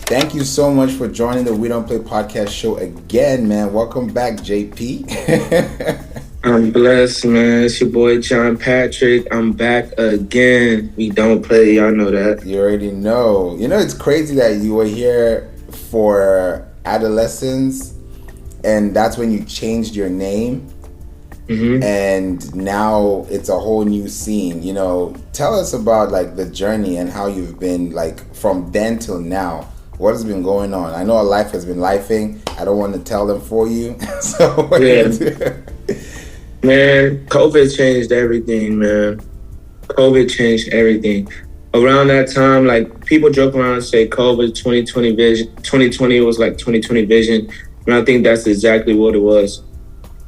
Thank you so much for joining the We Don't Play podcast show again, man. Welcome back, JP. I'm blessed, man. It's your boy John Patrick. I'm back again. We don't play, y'all know that. You already know. You know, it's crazy that you were here for adolescence, and that's when you changed your name. Mm-hmm. And now it's a whole new scene. You know, tell us about like the journey and how you've been like from then till now. What has been going on? I know our life has been lifing. I don't want to tell them for you. So yeah. Man, COVID changed everything, man. COVID changed everything. Around that time, like people joke around and say COVID 2020 vision. 2020 was like 2020 vision. And I think that's exactly what it was.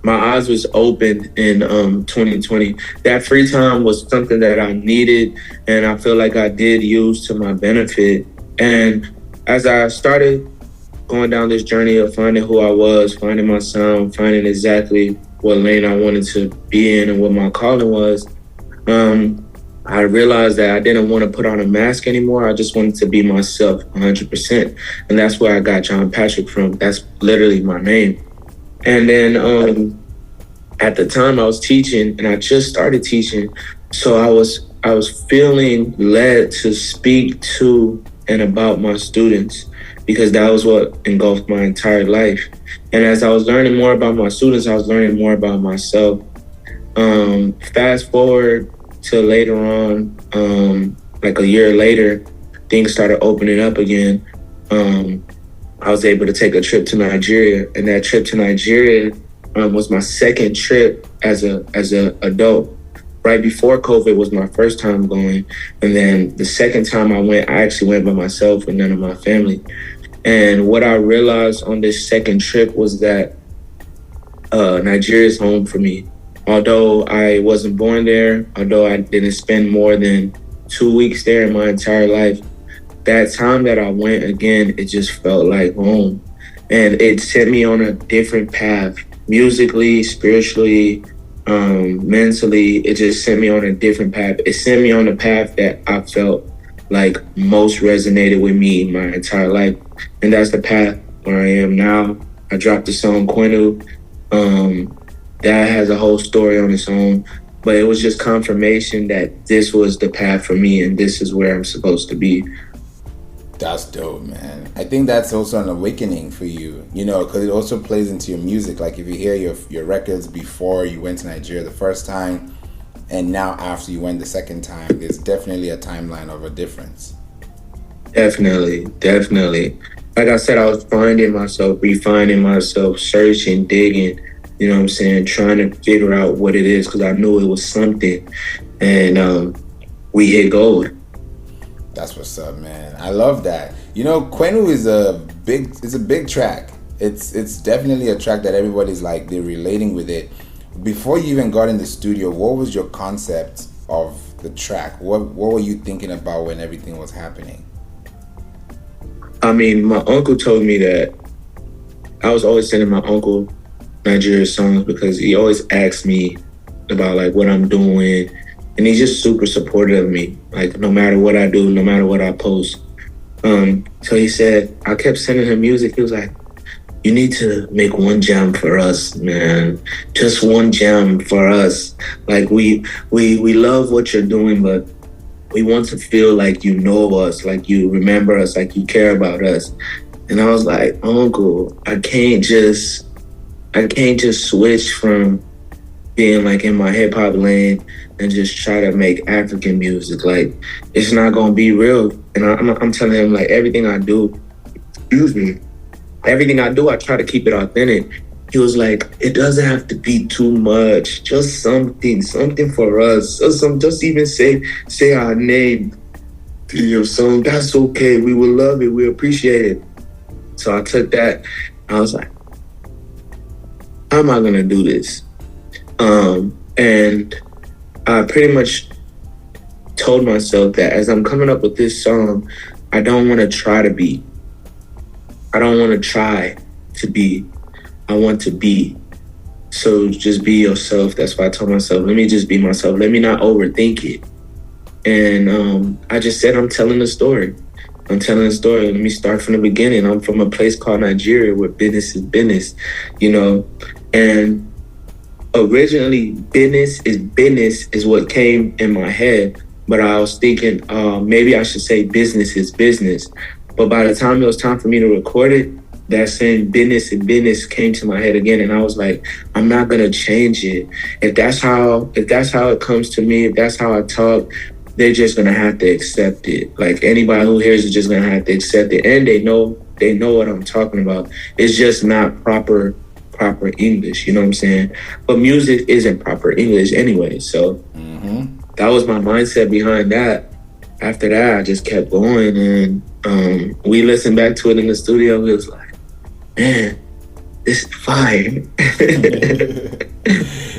My eyes was open in 2020. That free time was something that I needed, and I feel like I did use to my benefit. And as I started going down this journey of finding who I was, finding my sound, finding exactly what lane I wanted to be in and what my calling was, I realized that I didn't want to put on a mask anymore. I just wanted to be myself 100%. And that's where I got John Patrick from. That's literally my name. And then at the time I was teaching, and I just started teaching. So I was feeling led to speak to and about my students, because that was what engulfed my entire life. And as I was learning more about my students, I was learning more about myself. Fast forward to later on, like a year later, things started opening up again. I was able to take a trip to Nigeria, and that trip to Nigeria was my second trip as a adult. Right before COVID was my first time going, and then the second time I went, I actually went by myself with none of my family. And what I realized on this second trip was that Nigeria is home for me. Although I wasn't born there, although I didn't spend more than 2 weeks there in my entire life, that time that I went again, it just felt like home. And it set me on a different path, musically, spiritually, mentally. It just sent me on a different path. It sent me on a path that I felt like most resonated with me my entire life. And that's the path where I am now. I dropped the song Quenu. That has a whole story on its own. But it was just confirmation that this was the path for me and this is where I'm supposed to be. That's dope, man. I think that's also an awakening for you, you know, because it also plays into your music. Like if you hear your records before you went to Nigeria the first time and now after you went the second time, there's definitely a timeline of a difference. Definitely. Like I said, I was finding myself, refining myself, searching, digging, you know what I'm saying, trying to figure out what it is, because I knew it was something. And we hit gold. That's what's up, man. I love that. You know, Quenu is a big track. It's definitely a track that everybody's like, they're relating with it. Before you even got in the studio, what was your concept of the track? What were you thinking about when everything was happening? I mean, my uncle told me that I was always sending my uncle Nigeria songs because he always asked me about like what I'm doing. And he's just super supportive of me, like no matter what I do, no matter what I post. So he said, I kept sending him music. He was like, you need to make one jam for us, man. Just one jam for us. Like we love what you're doing, but we want to feel like you know us, like you remember us, like you care about us. And I was like, Uncle, I can't just switch from being like in my hip hop lane and just try to make African music. Like, it's not gonna be real. And I'm telling him, like, everything I do, I try to keep it authentic. He was like, it doesn't have to be too much. Just something for us. Just even say our name to your song. That's okay. We will love it. We appreciate it. So I took that. I was like, how am I gonna do this? And I pretty much told myself that as I'm coming up with this song, I don't want to try to be. I don't want to try to be. I want to be. So just be yourself. That's why I told myself, let me just be myself. Let me not overthink it. And I just said, I'm telling a story. I'm telling a story. Let me start from the beginning. I'm from a place called Nigeria where business is business, you know, and originally business is what came in my head, but I was thinking maybe I should say business is business. But by the time it was time for me to record it, that same business and business came to my head again, and I was like, I'm not gonna change it. If that's how it comes to me, if that's how I talk, they're just gonna have to accept it. Like anybody who hears it just gonna have to accept it, and they know what I'm talking about. It's just not proper English, you know what I'm saying? But music isn't proper English anyway, so that was my mindset behind that. After that, I just kept going, and we listened back to it in the studio. It was like, man, this is fire.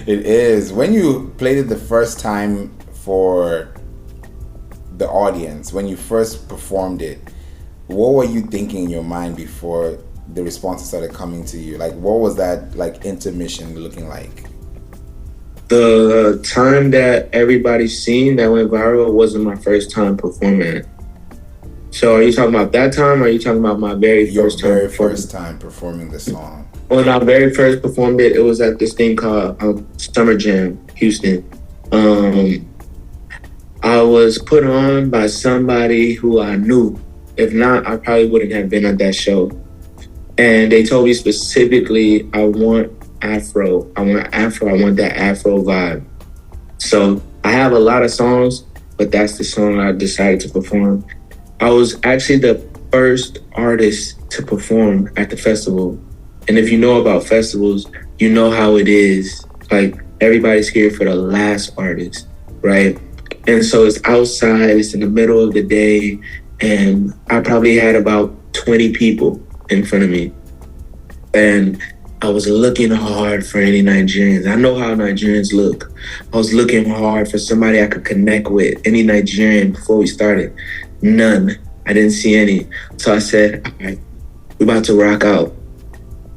It is. When you played it the first time for the audience, when you first performed it, what were you thinking in your mind before the responses started coming to you? Like, what was that like intermission looking like? The time that everybody's seen that went viral wasn't my first time performing it. So are you talking about that time, or are you talking about my Your very first time performing the song? When I very first performed it, it was at this thing called Summer Jam, Houston. I was put on by somebody who I knew. If not, I probably wouldn't have been at that show. And they told me specifically, I want Afro. I want that Afro vibe. So I have a lot of songs, but that's the song I decided to perform. I was actually the first artist to perform at the festival. And if you know about festivals, you know how it is. Like, everybody's here for the last artist, right? And so it's outside, it's in the middle of the day, and I probably had about 20 people in front of me. And I was looking hard for any Nigerians. I know how Nigerians look. I was looking hard for somebody I could connect with, any Nigerian before we started. None. I didn't see any. So I said, all right, we're about to rock out.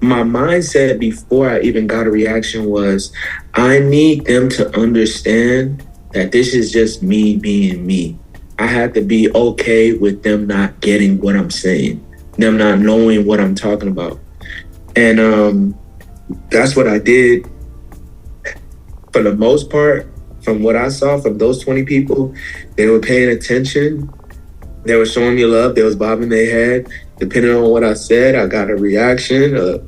My mindset before I even got a reaction was, I need them to understand that this is just me being me. I had to be okay with them not getting what I'm saying, them not knowing what I'm talking about. And that's what I did. For the most part, from what I saw from those 20 people, they were paying attention. They were showing me love. They was bobbing their head. Depending on what I said, I got a reaction, a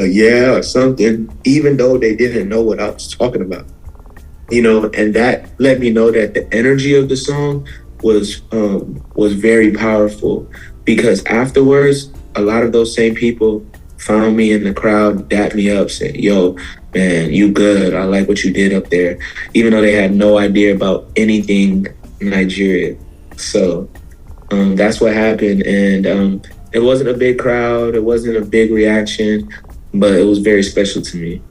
yeah or something, even though they didn't know what I was talking about. You know, and that let me know that the energy of the song was very powerful, because afterwards, a lot of those same people found me in the crowd, dapped me up, said, yo, man, you good. I like what you did up there, even though they had no idea about anything Nigeria. So that's what happened. And it wasn't a big crowd. It wasn't a big reaction, but it was very special to me.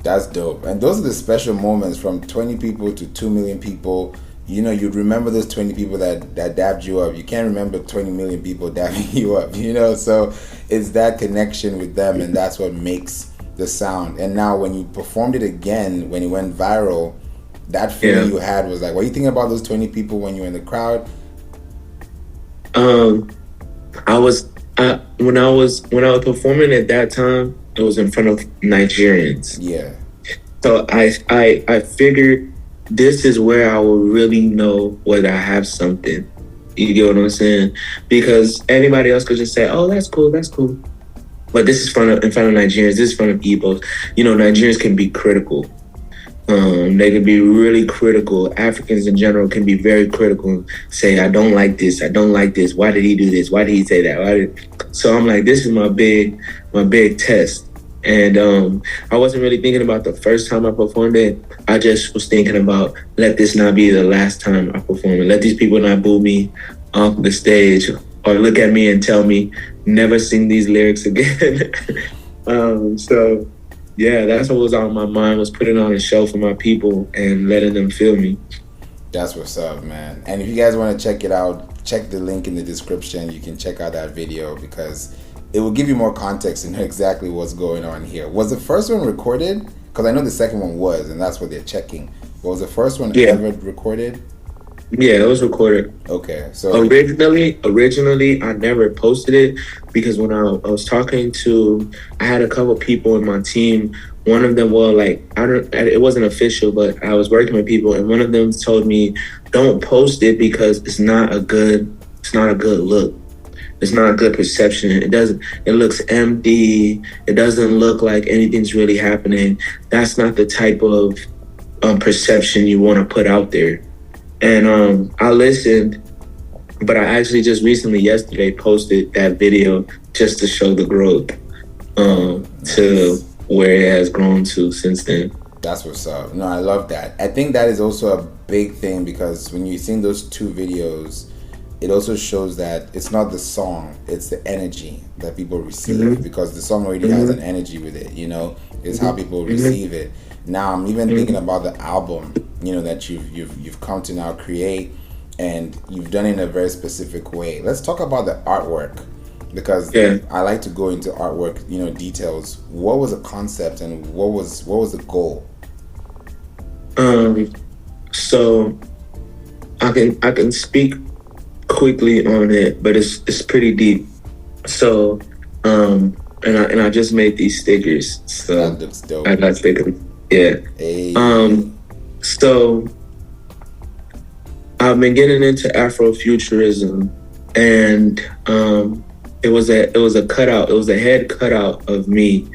That's dope. And those are the special moments, from 20 people to 2 million people. You know, you'd remember those 20 people that dabbed you up. You can't remember 20 million people dabbing you up, you know? So it's that connection with them, and that's what makes the sound. And now when you performed it again, when it went viral, that feeling you had was like, what are you thinking about those 20 people when you were in the crowd? When I was performing at that time, it was in front of Nigerians. Yeah. So I figured this is where I will really know whether I have something. You get what I'm saying? Because anybody else could just say, oh, that's cool. But this is in front of Nigerians. This is in front of Igbos. You know, Nigerians can be critical. They can be really critical. Africans in general can be very critical and say, I don't like this. Why did he do this? Why did he say that? So I'm like, this is my big test. And I wasn't really thinking about the first time I performed it. I just was thinking about, let this not be the last time I perform it. Let these people not boo me off the stage or look at me and tell me, never sing these lyrics again. So yeah, that's what was on my mind, was putting on a show for my people and letting them feel me. That's what's up, man. And if you guys want to check it out, check the link in the description. You can check out that video, because it will give you more context and know exactly what's going on here. Was the first one recorded? Because I know the second one was, and that's what they're checking. But was the first one ever recorded? Yeah, it was recorded. Okay, so Originally, I never posted it because when I was talking to, I had a couple people in my team. One of them, well, like it wasn't official, but I was working with people, and one of them told me, "Don't post it because it's not a good look. It's not a good perception. It looks empty. It doesn't look like anything's really happening. That's not the type of perception you want to put out there." And I listened, but I actually just recently, yesterday, posted that video just to show the growth to where it has grown to since then. That's what's up. No, I love that. I think that is also a big thing because when you sing those two videos, it also shows that it's not the song, it's the energy that people receive, because the song already has an energy with it, you know, it's how people receive it. Now I'm even thinking about the album, you know, that you've come to now create, and you've done it in a very specific way. Let's talk about the artwork, because I like to go into artwork, you know, details. What was the concept and what was the goal? So I can speak quickly on it, but it's pretty deep. So and I just made these stickers. So that looks dope. I got stickers. Yeah. Hey. So I've been getting into Afrofuturism, and it was a cutout. It was a head cutout of me,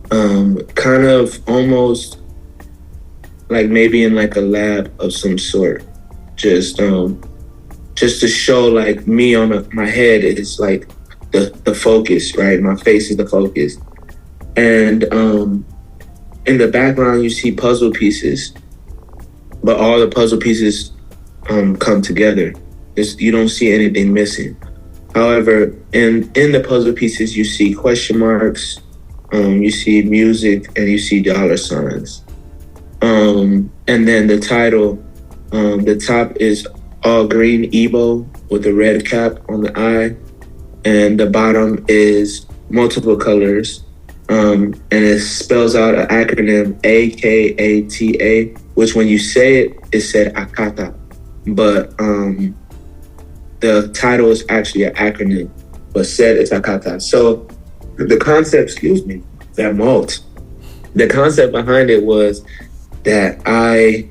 kind of almost like maybe in like a lab of some sort, just to show like me on my head is like the focus, right? My face is the focus, and in the background you see puzzle pieces, but all the puzzle pieces come together. You don't see anything missing. However, in the puzzle pieces, you see question marks, you see music, and you see dollar signs. And then the title, the top is all green Igbo with a red cap on the eye, and the bottom is multiple colors, and it spells out an acronym A.K.A.T.A, which when you say it, it said A.K.A.T.A. But the title is actually an acronym, but said it's A.K.A.T.A. So the concept, the concept behind it was that I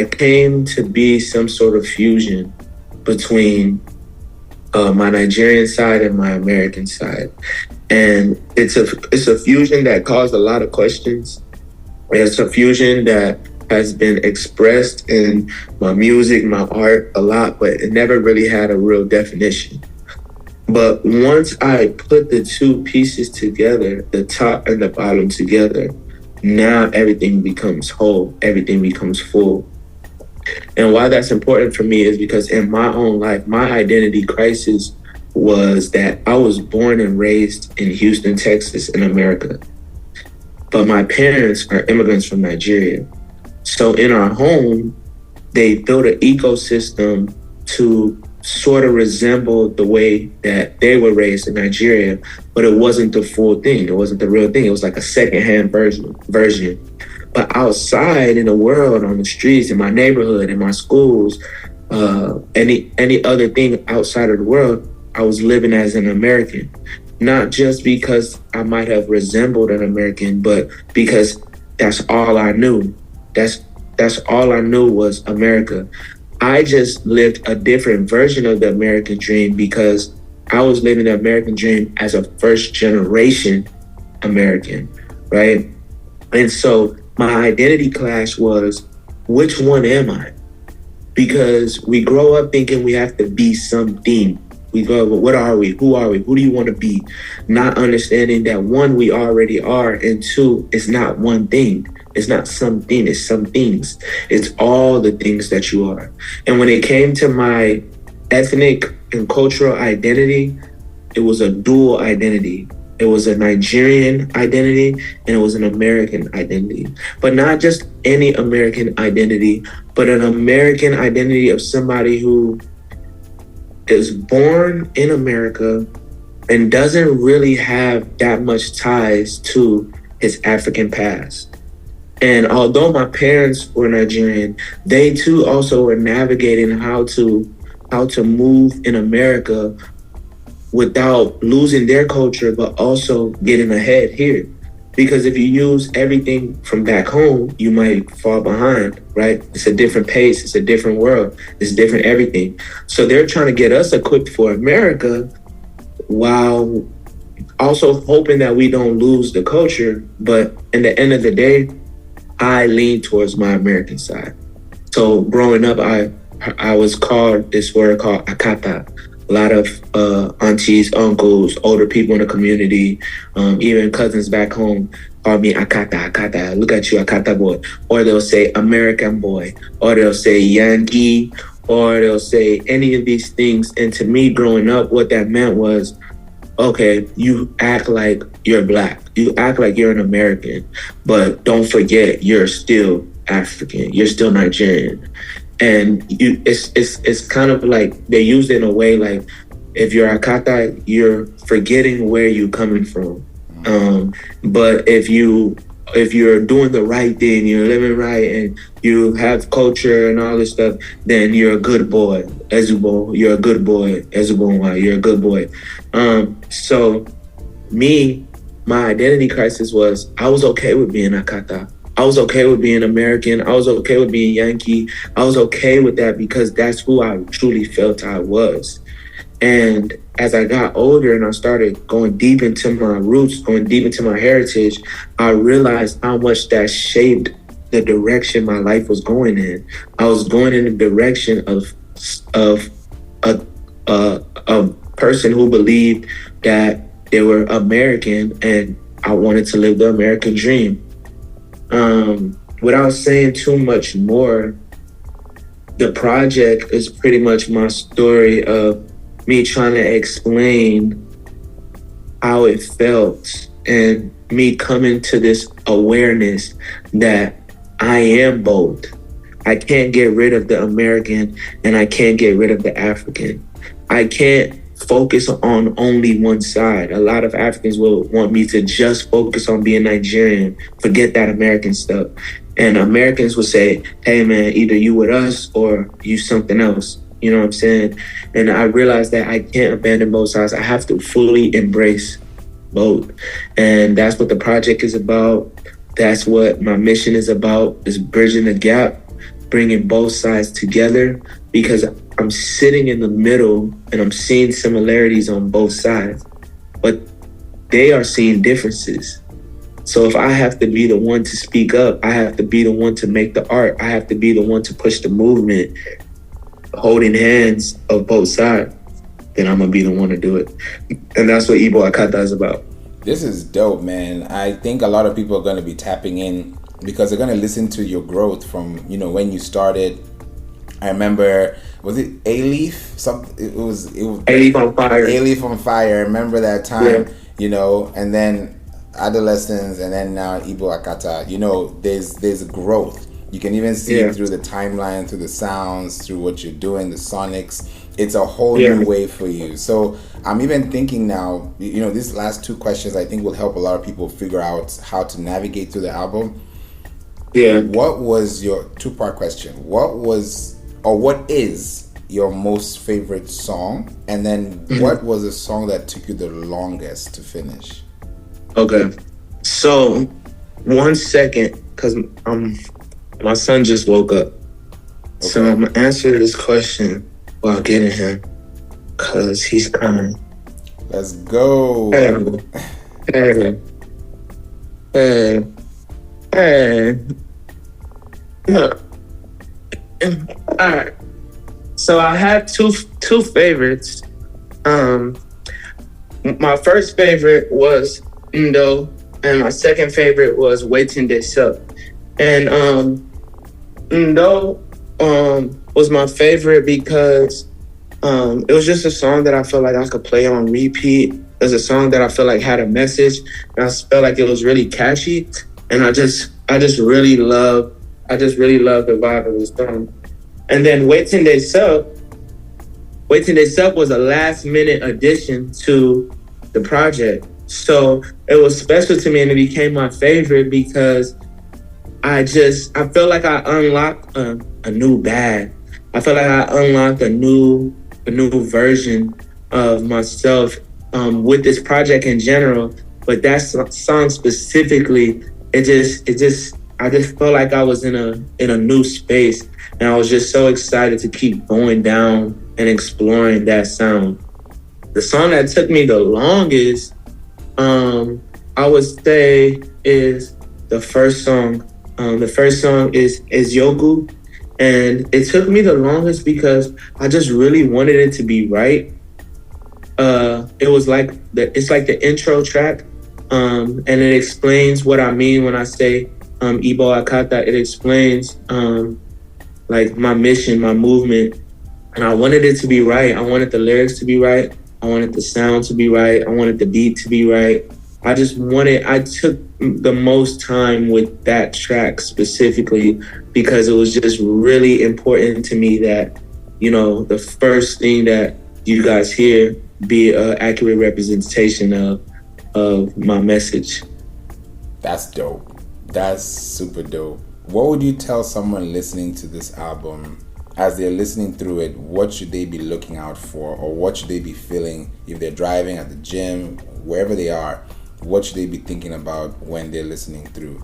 came to be some sort of fusion between my Nigerian side and my American side. And it's a fusion that caused a lot of questions. It's a fusion that has been expressed in my music, my art a lot, but it never really had a real definition. But once I put the two pieces together, the top and the bottom together, now everything becomes whole, everything becomes full. And why that's important for me is because in my own life, my identity crisis was that I was born and raised in Houston, Texas, in America. But my parents are immigrants from Nigeria. So in our home, they built an ecosystem to sort of resemble the way that they were raised in Nigeria, but it wasn't the full thing. It wasn't the real thing. It was like a secondhand version. But outside in the world, on the streets, in my neighborhood, in my schools, any other thing outside of the world, I was living as an American. Not just because I might have resembled an American, but because that's all I knew. That's all I knew was America. I just lived a different version of the American dream because I was living the American dream as a first generation American, right? And so my identity clash was, which one am I? Because we grow up thinking we have to be something. We go, well, what are we? Who are we? Who do you want to be? Not understanding that one, we already are, and two, it's not one thing. It's not something, it's some things. It's all the things that you are. And when it came to my ethnic and cultural identity, it was a dual identity. It was a Nigerian identity and it was an American identity. But not just any American identity, but an American identity of somebody who is born in America and doesn't really have that much ties to his African past. And although my parents were Nigerian, they too also were navigating how to move in America without losing their culture, but also getting ahead here. Because if you use everything from back home, you might fall behind, right? It's a different pace, it's a different world, it's different everything. So they're trying to get us equipped for America while also hoping that we don't lose the culture. But in the end of the day, I lean towards my American side. So growing up, I was called this word called A.K.A.T.A. A lot of aunties, uncles, older people in the community, even cousins back home call me A.K.A.T.A, A.K.A.T.A. Look at you, A.K.A.T.A boy. Or they'll say American boy. Or they'll say Yankee. Or they'll say any of these things. And to me, growing up, what that meant was, okay, you act like you're Black. You act like you're an American. But don't forget, you're still African. You're still Nigerian. And it's kind of like they use it in a way like if you're A.K.A.T.A, you're forgetting where you're coming from. But if you're doing the right thing, you're living right, and you have culture and all this stuff, then you're a good boy. Ezubo, you're a good boy. Ezubo, you're a good boy. So me, my identity crisis was I was okay with being A.K.A.T.A. I was okay with being American. I was okay with being Yankee. I was okay with that because that's who I truly felt I was. And as I got older and I started going deep into my roots, going deep into my heritage, I realized how much that shaped the direction my life was going in. I was going in the direction of a person who believed that they were American, and I wanted to live the American dream. Without saying too much more, the project is pretty much my story of me trying to explain how it felt and me coming to this awareness that I am both. I can't get rid of the American and I can't get rid of the African. I can't focus on only one side. A lot of Africans will want me to just focus on being Nigerian, forget that American stuff. And Americans will say, hey man, either you with us or you something else. You know what I'm saying? And I realized that I can't abandon both sides. I have to fully embrace both. And that's what the project is about. That's what my mission is about, is bridging the gap, bringing both sides together, because I'm sitting in the middle and I'm seeing similarities on both sides, but they are seeing differences. So if I have to be the one to speak up, I have to be the one to make the art, I have to be the one to push the movement, holding hands of both sides, then I'm gonna be the one to do it. And that's what Igbo A.K.A.T.A is about. This is dope, man. I think a lot of people are gonna be tapping in because they're gonna listen to your growth from, when you started. I remember, was it A-Leaf? It was A-Leaf on Fire. A-Leaf on Fire. I remember that time, and then adolescence, and then now Igbo A.K.A.T.A. There's growth. You can even see it through the timeline, through the sounds, through what you're doing, the sonics. It's a whole new way for you. So I'm even thinking now, these last two questions I think will help a lot of people figure out how to navigate through the album. Yeah. What was your two-part question? What is your most favorite song? And then what was the song that took you the longest to finish? Okay. So 1 second, because my son just woke up. Okay. So I'm going to answer this question while getting him, because he's coming. Let's go. Hey. Yeah. All right. So I have two favorites. My first favorite was Ndo, and my second favorite was Waiting Day Sup. And Ndo was my favorite because it was just a song that I felt like I could play on repeat. It was a song that I felt like had a message, and I felt like it was really catchy. And I just really love the vibe of the song. And then Waiting Day Sup was a last minute addition to the project. So it was special to me, and it became my favorite because I felt like I unlocked a new bag. I felt like I unlocked a new version of myself with this project in general. But that song specifically, I just felt like I was in a new space, and I was just so excited to keep going down and exploring that sound. The song that took me the longest, I would say, is the first song. The first song is Yoku, and it took me the longest because I just really wanted it to be right. It was like it's like the intro track, and it explains what I mean when I say Igbo A.K.A.T.A. It explains like my mission, my movement, and I wanted it to be right. I wanted the lyrics to be right. I wanted the sound to be right. I wanted the beat to be right. I took the most time with that track specifically because it was just really important to me that, the first thing that you guys hear be an accurate representation of my message. That's dope. That's super dope. What would you tell someone listening to this album as they're listening through it? What should they be looking out for, or what should they be feeling if they're driving, at the gym, wherever they are? What should they be thinking about when they're listening through?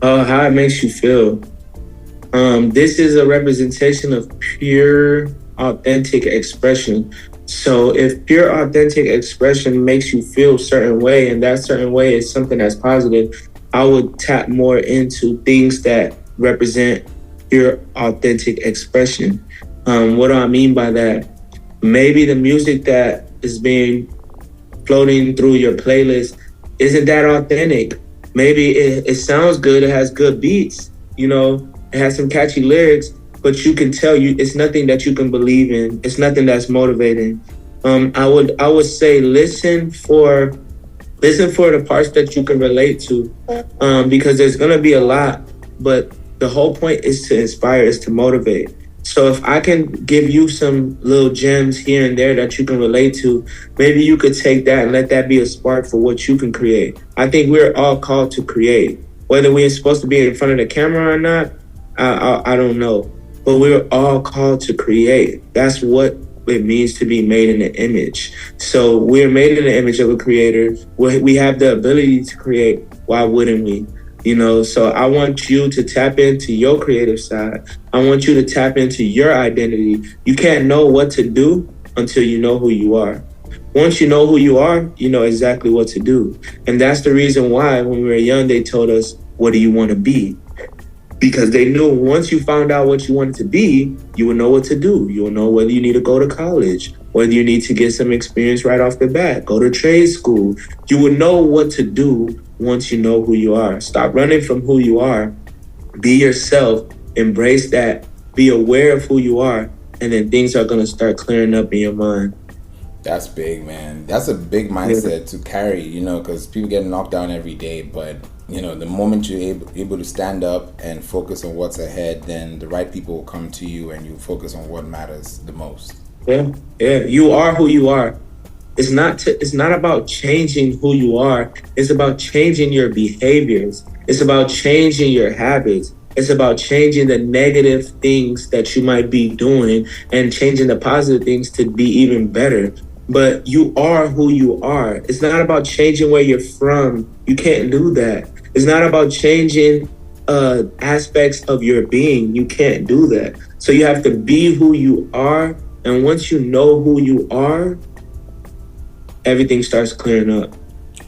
How it makes you feel. This is a representation of pure, authentic expression. So if pure, authentic expression makes you feel a certain way, and that certain way is something that's positive, I would tap more into things that represent pure, authentic expression. What do I mean by that? Maybe the music that is being floating through your playlist isn't that authentic. Maybe it sounds good, it has good beats, it has some catchy lyrics, but you can tell it's nothing that you can believe in. It's nothing that's motivating. I would say listen for the parts that you can relate to, because there's gonna be a lot, but the whole point is to inspire, is to motivate. So if I can give you some little gems here and there that you can relate to, maybe you could take that and let that be a spark for what you can create. I think we're all called to create. Whether we're supposed to be in front of the camera or not, I don't know. But we're all called to create. That's what it means to be made in the image. So we're made in the image of a creator. We have the ability to create. Why wouldn't we? So I want you to tap into your creative side. I want you to tap into your identity. You can't know what to do until you know who you are. Once you know who you are, you know exactly what to do. And that's the reason why when we were young, they told us, what do you want to be? Because they knew once you found out what you wanted to be, you would know what to do. You will know whether you need to go to college, whether you need to get some experience right off the bat, go to trade school. You would know what to do once you know who you are. Stop running from who you are. Be yourself. Embrace that. Be aware of who you are. And then things are going to start clearing up in your mind. That's big, man. That's a big mindset to carry, because people get knocked down every day. But, the moment you're able to stand up and focus on what's ahead, then the right people will come to you and you focus on what matters the most. Yeah. You are who you are. It's not about changing who you are. It's about changing your behaviors. It's about changing your habits. It's about changing the negative things that you might be doing and changing the positive things to be even better. But you are who you are. It's not about changing where you're from. You can't do that. It's not about changing aspects of your being. You can't do that. So you have to be who you are. And once you know who you are, everything starts clearing up.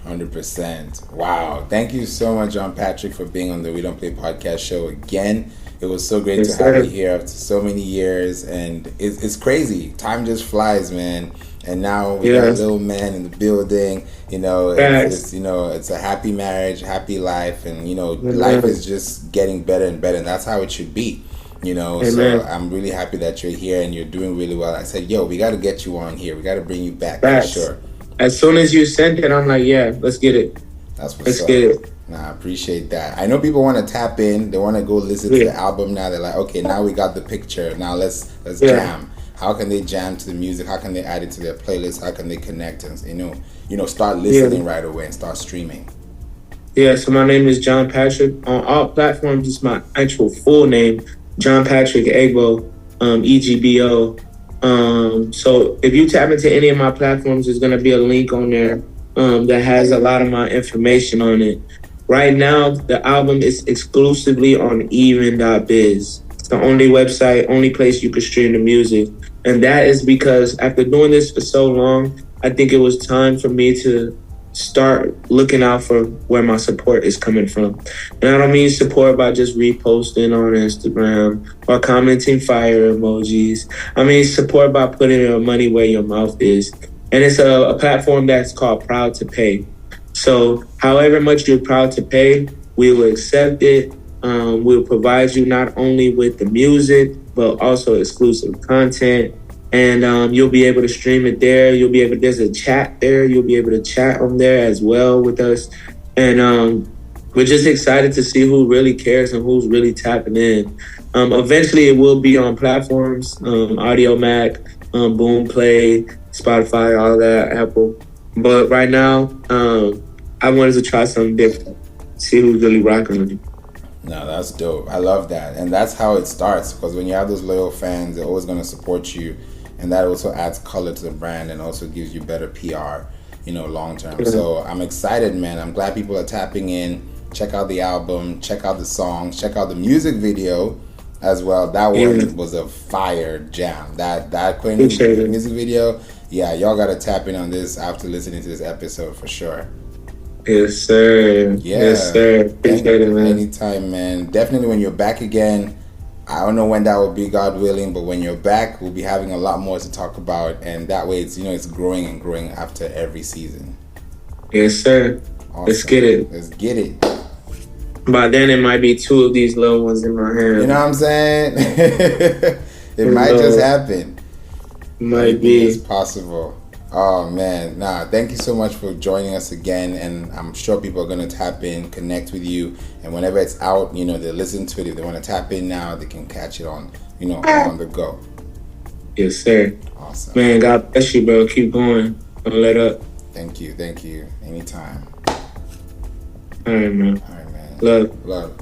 100%. Wow. Thank you so much, John Patrick, for being on the We Don't Play podcast show again. It was so great to have you here after so many years. And it's crazy. Time just flies, man. And now we got a little man in the building. It's a happy marriage, happy life. And, life is just getting better and better. And that's how it should be. So I'm really happy that you're here and you're doing really well. I said, we got to get you on here. We got to bring you back for sure. As soon as you sent it, I'm like, let's get it. That's what's up. Let's get it. Nah, I appreciate that. I know people want to tap in. They want to go listen to the album now. They're like, okay, now we got the picture. Now let's jam. How can they jam to the music? How can they add it to their playlist? How can they connect and start listening right away and start streaming? Yeah, so my name is John Patrick. On all platforms, it's my actual full name, John Patrick Egbo, EGBO. So if you tap into any of my platforms, there's gonna be a link on there that has a lot of my information on it. Right now, the album is exclusively on even.biz. It's the only website, only place you can stream the music. And that is because after doing this for so long, I think it was time for me to start looking out for where my support is coming from. And I don't mean support by just reposting on Instagram or commenting fire emojis. I mean support by putting your money where your mouth is. And it's a platform that's called Proud to Pay. So however much you're proud to pay, we will accept it. We'll provide you not only with the music, but also exclusive content. And you'll be able to stream it there. There's a chat there. You'll be able to chat on there as well with us. And we're just excited to see who really cares and who's really tapping in. Eventually it will be on platforms, Audio Mac, Boomplay, Spotify, all that, Apple. But right now, I wanted to try something different, see who's really rocking with it. No, that's dope. I love that. And that's how it starts, because when you have those loyal fans, they're always going to support you. And that also adds color to the brand and also gives you better PR, long term. Mm-hmm. So I'm excited, man. I'm glad people are tapping in. Check out the album, check out the songs, check out the music video as well. That one was a fire jam. That Queen music video, yeah, y'all got to tap in on this after listening to this episode for sure. Yes, sir. Yeah. Yes, sir. Appreciate it, man. Anytime, man. Definitely when you're back again, I don't know when that will be, God willing, but when you're back, we'll be having a lot more to talk about, and that way it's it's growing and growing after every season. Yes, sir. Awesome. Let's get it. Let's get it. By then, it might be 2 of these little ones in my hand. You know what I'm saying? It might just happen. Might be. It's possible. Oh man, thank you so much for joining us again, and I'm sure people are going to tap in, connect with you, and whenever it's out, they listen to it. If they want to tap in now, they can catch it on, on the go. Yes, sir. Awesome. Man, God bless you, bro. Keep going. Don't let up. Thank you. Anytime. All right, man. Love.